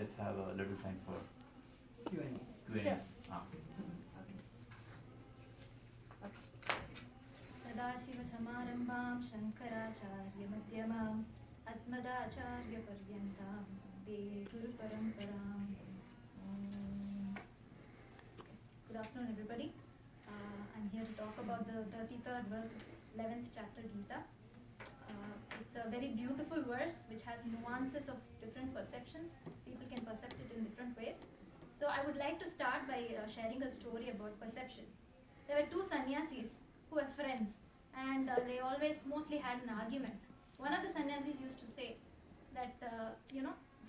let's have a little time for Q&A. Sure. सदाशिवसमारम्भां शङ्कराचार्यमध्यमाम् अस्मदाचार्यपर्यन्तां वन्दे गुरुपरम्पराम्. Good afternoon, everybody. I'm here to talk about the 33rd verse, 11th chapter Gita. It's a very beautiful verse which has nuances of different perceptions. People can perceive it in different ways. So I would like to start by sharing a story about perception. There were two sannyasis who were friends, and they always mostly had an argument. One of the sannyasis used to say that,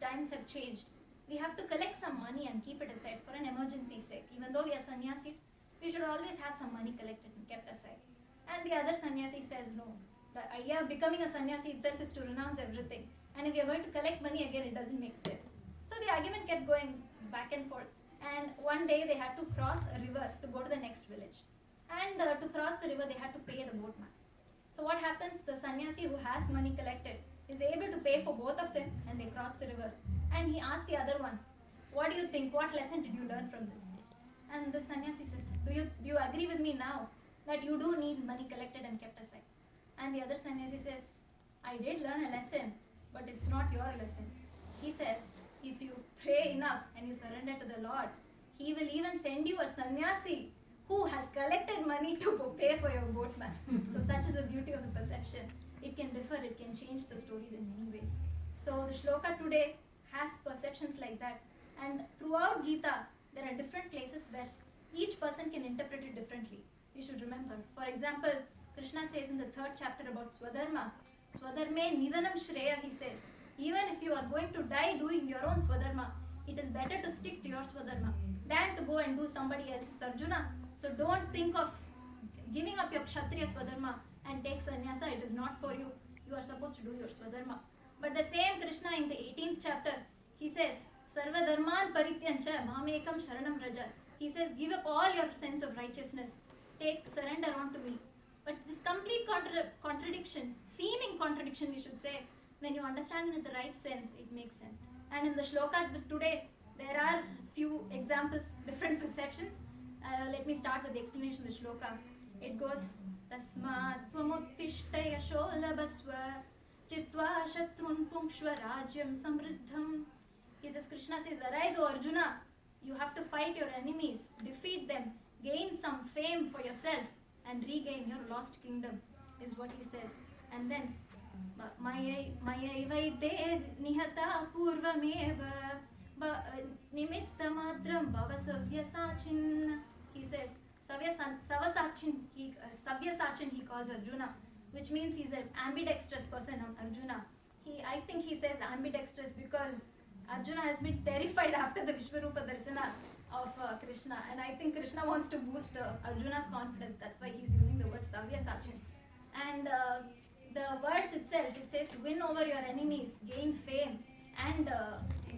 times have changed. We have to collect some money and keep it aside for an emergency's sake. Even though we are sannyasis, we should always have some money collected and kept aside. And the other sannyasi says, no, the idea of becoming a sannyasi itself is to renounce everything. And if you're going to collect money again, it doesn't make sense. So the argument kept going back and forth. And one day they had to cross a river to go to the next village. And to cross the river, they had to pay the boatman. So what happens? The sannyasi who has money collected is able to pay for both of them, and they cross the river. And he asked the other one, what do you think? What lesson did you learn from this? And the sannyasi says, do you agree with me now that you do need money collected and kept aside? And the other sannyasi says, I did learn a lesson, but it's not your lesson. He says, if you pray enough and you surrender to the Lord, He will even send you a sannyasi who has collected money to pay for your boatman. So such is the beauty of the perception. It can differ, it can change the stories in many ways. So the shloka today has perceptions like that. And throughout Gita, there are different places where each person can interpret it differently. You should remember. For example, Krishna says in the 3rd chapter about Swadharma, Swadharme Nidanam Shreya, he says, even if you are going to die doing your own Swadharma, it is better to stick to your Swadharma than to go and do somebody else's Arjuna. So don't think of giving up your Kshatriya Swadharma and take sannyasa. It is not for you. You are supposed to do your Swadharma. But the same Krishna in the 18th chapter, he says, Sarva Dharman Parityancha Mamekam Sharanam Raja. He says, give up all your sense of righteousness. Surrender unto me. But this complete contradiction, seeming contradiction we should say, when you understand it in the right sense, it makes sense. And in the shloka today, there are few examples, different perceptions. Let me start with the explanation of the shloka. It goes, Tasmat Tvamuttishta Yasho Labaswa Chitva Shatrun Pungshva Rajyam Samriddham. He says, Krishna says, arise, O Arjuna. You have to fight your enemies, defeat them, gain some fame for yourself, and regain your lost kingdom, is what he says. And then, Mayaivaide Nihata Purvameva Nimittamadram Bhavasavya he says, Savasachin, Savyasachin he calls Arjuna, which means he's an ambidextrous person, Arjuna. I think he says ambidextrous because Arjuna has been terrified after the Vishwarupa Darsana of Krishna, and I think Krishna wants to boost Arjuna's confidence. That's why he's using the word Savyasachin. And the verse itself, it says, win over your enemies, gain fame, and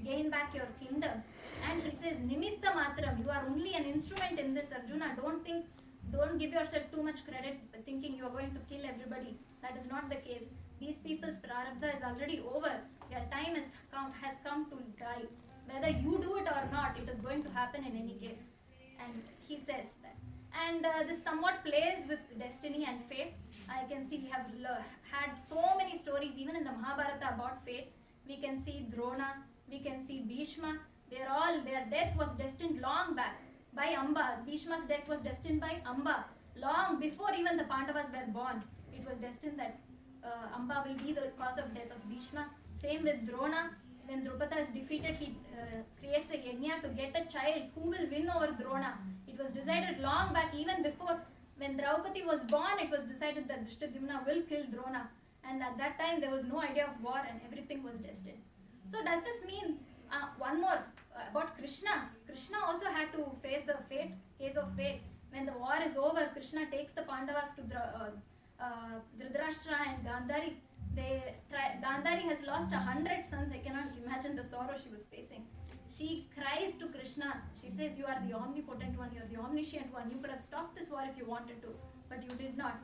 gain back your kingdom. And he says, Nimitta Matram, you are only an instrument in this, Arjuna. Don't give yourself too much credit thinking you are going to kill everybody. That is not the case. These people's prarabdha is already over. Their time has come to die. Whether you do it or not, it is going to happen in any case. And he says that. And this somewhat plays with destiny and fate. I can see we have had so many stories, even in the Mahabharata, about fate. We can see Drona, we can see Bhishma. Their death was destined long back by Amba. Bhishma's death was destined by Amba. Long before even the Pandavas were born, it was destined that Amba will be the cause of death of Bhishma. Same with Drona. When Drupada is defeated, he creates a yajna to get a child who will win over Drona. It was decided long back, even before when Draupadi was born, it was decided that Drishtadyumna will kill Drona. And at that time, there was no idea of war and everything was destined. So does this mean, one more about Krishna. Krishna also had to face the case of fate. When the war is over, Krishna takes the Pandavas to Dhritarashtra and Gandhari. Gandhari has lost 100 sons. I cannot imagine the sorrow she was facing. She cries to Krishna. She says, you are the omnipotent one, you are the omniscient one. You could have stopped this war if you wanted to, but you did not.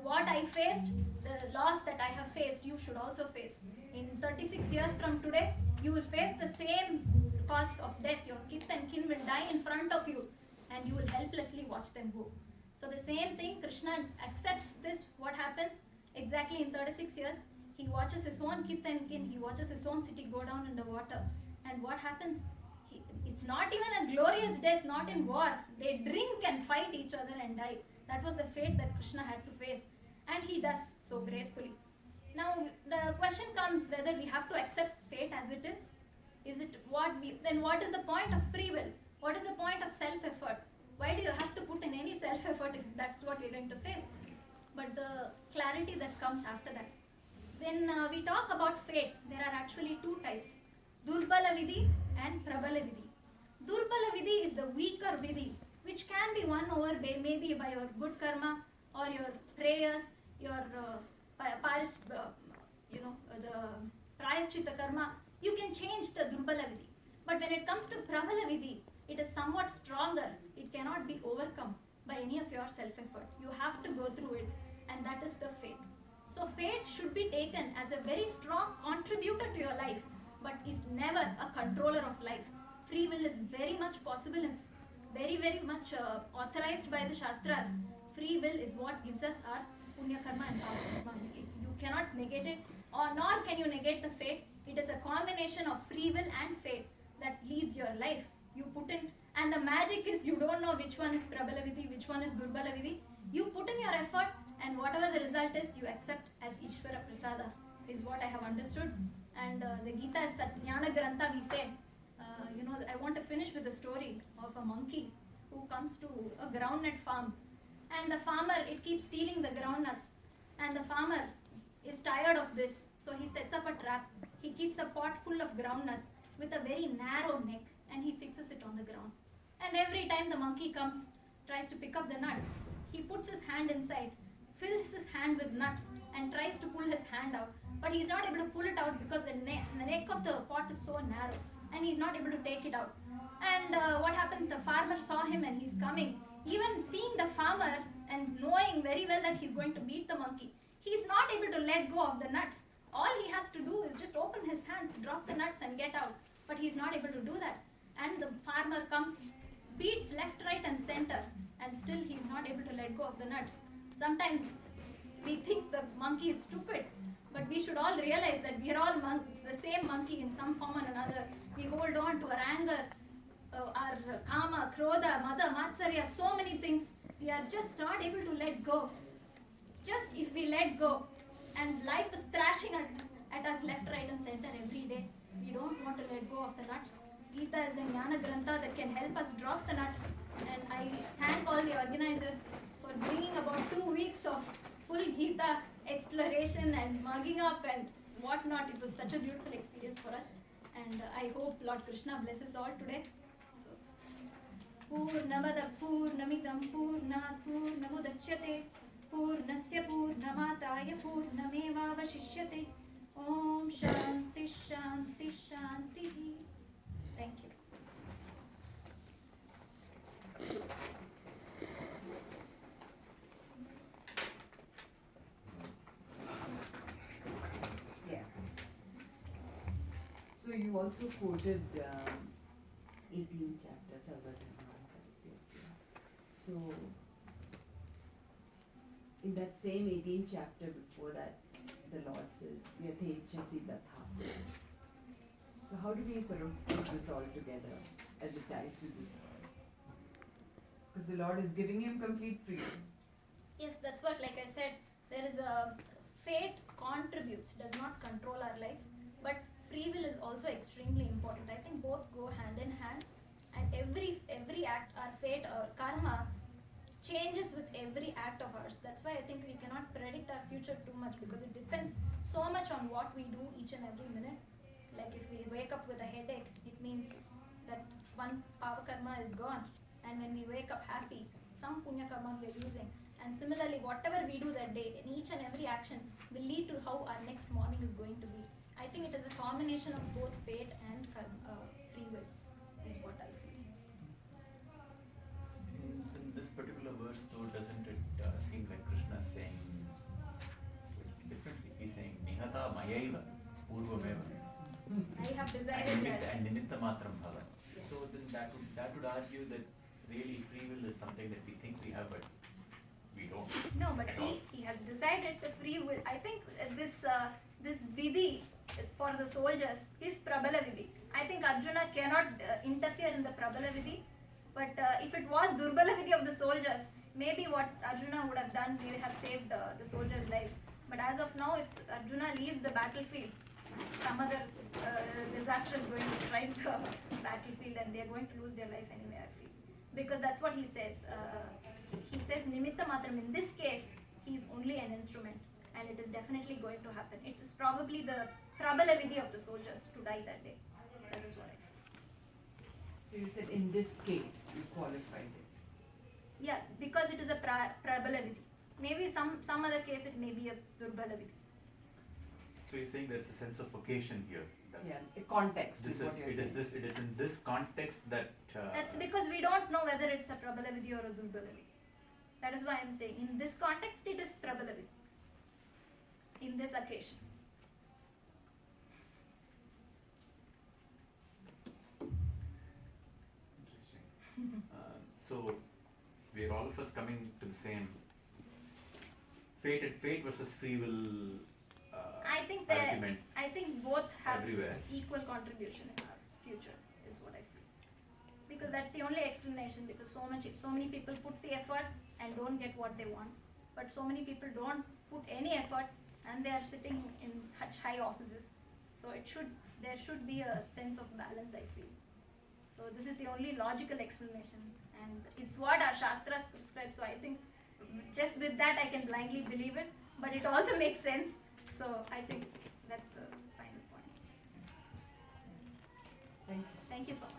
What I faced, the loss that I have faced, you should also face. In 36 years from today, You will face the same cause of death. Your kith and kin will die in front of you, and you will helplessly watch them go. So the same thing, Krishna accepts this. What happens? Exactly in 36 years, he watches his own kith and kin, he watches his own city go down in the water. And what happens? It's not even a glorious death, not in war. They drink and fight each other and die. That was the fate that Krishna had to face. And he does so gracefully. Now, the question comes whether we have to accept fate as it is. Then what is the point of free will? What is the point of self-effort? Why do you have to put in any self-effort if that's what we're going to face? But the clarity that comes after that. When we talk about fate, there are actually two types. Durbala Vidhi and Prabala Vidhi. Durbala Vidhi is the weaker Vidhi, which can be won over maybe by your good karma or your prayers, your the Prayaschitta karma. You can change the Durbala Vidhi. But when it comes to Prabala Vidhi, it is somewhat stronger. It cannot be overcome by any of your self-effort. You have to go through it, and that is the fate. So fate should be taken as a very strong contributor to your life, but is never a controller of life. Free will is very much possible and very, very much authorized by the Shastras. Free will is what gives us our Punya Karma and Papa Karma. You cannot negate it, or nor can you negate the fate. It is a combination of free will and fate that leads your life. You put in, and the magic is you don't know which one is Prabala Vidhi, which one is Durbala Vidhi. You put in your effort, and whatever the result is, you accept as Ishvara Prasada, is what I have understood. And the Gita is Jnana Grantha, we say. I want to finish with the story of a monkey who comes to a groundnut farm. And the farmer, it keeps stealing the groundnuts. And the farmer is tired of this. So he sets up a trap. He keeps a pot full of groundnuts with a very narrow neck. And he fixes it on the ground. And every time the monkey comes, tries to pick up the nut, he puts his hand inside, fills his hand with nuts, and tries to pull his hand out. But he's not able to pull it out because the neck of the pot is so narrow. And he's not able to take it out. And what happens? The farmer saw him and he's coming. Even seeing the farmer and knowing very well that he's going to beat the monkey, he's not able to let go of the nuts. All he has to do is just open his hands, drop the nuts and get out. But he's not able to do that. And the farmer comes, beats left, right and center, and still he's not able to let go of the nuts. Sometimes we think the monkey is stupid, but we should all realize that we are all the same monkey in some form or another. We hold on to our anger, our kama, krodha, mada, matsarya, so many things. We are just not able to let go. Just if we let go, and life is thrashing at us left, right and center every day, we don't want to let go of the nuts. Gita is a Jnana Grantha that can help us drop the nuts. And I thank all the organizers for bringing about 2 weeks of full Gita exploration and mugging up and whatnot. It was such a beautiful experience for us. And I hope Lord Krishna blesses all today. So, Purnamada Purnamidam Purnat Purnamudachyate Purnasya Purnamataya Purnamevavashishyate Om Shanti Shanti Shanti. Thank you. Yeah. So you also quoted 18 chapters of the So in that same 18th chapter before that, the Lord says, Yatechasi Datha. So how do we sort of put this all together as it ties to this verse? Because the Lord is giving him complete freedom. Yes, that's what, like I said, there is a fate contributes, does not control our life, but free will is also extremely important. I think both go hand in hand, and every act, our fate or karma, changes with every act of ours. That's why I think we cannot predict our future too much, because it depends so much on what we do each and every minute. Like if we wake up with a headache, it means that one pava karma is gone. And when we wake up happy, some punya karma we are using. And similarly, whatever we do that day, in each and every action, will lead to how our next morning is going to be. I think it is a combination of both fate and free will, is what I feel. In this particular verse, though, doesn't it seem like Krishna is saying slightly differently? He's saying, Nihata Mayaiva Purvameva. I have And decided that. nimitta matram bhava. Yes. So then that would argue that really free will is something that we think we have, but we don't. No, but at all. he has decided the free will. I think this vidhi for the soldiers is prabala vidhi. I think Arjuna cannot interfere in the prabala vidhi, but if it was durbala vidhi of the soldiers, maybe what Arjuna would have done, may have saved the soldiers' lives. But as of now, if Arjuna leaves the battlefield, some other disaster is going to strike the battlefield and they are going to lose their life anyway, I feel. Because that's what he says. He says nimitta matram. In this case, he is only an instrument, and it is definitely going to happen. It is probably the prabala vidhi of the soldiers to die that day. That is what I feel. So you said in this case, you qualified it. Yeah, because it is a prabala vidhi. Maybe some other case it may be a durbala vidhi. So you're saying there's a sense of occasion here. That Yeah, a context This is what you're saying. it is in this context that. That's because we don't know whether it's a prabala vidhi or a durbala vidhi. That is why I'm saying in this context it is prabala vidhi. In this occasion. Interesting. So we're all of us coming to the same fate versus free will argument. I think both have Everywhere. equal contribution in our future is what I feel. Because that's the only explanation. Because so many people put the effort and don't get what they want, but so many people don't put any effort and they are sitting in such high offices. So there should be a sense of balance, I feel. So this is the only logical explanation, and it's what our shastras prescribe. So I think just with that I can blindly believe it, but it also makes sense. So I think that's the final point. Thank you. Thank you so much.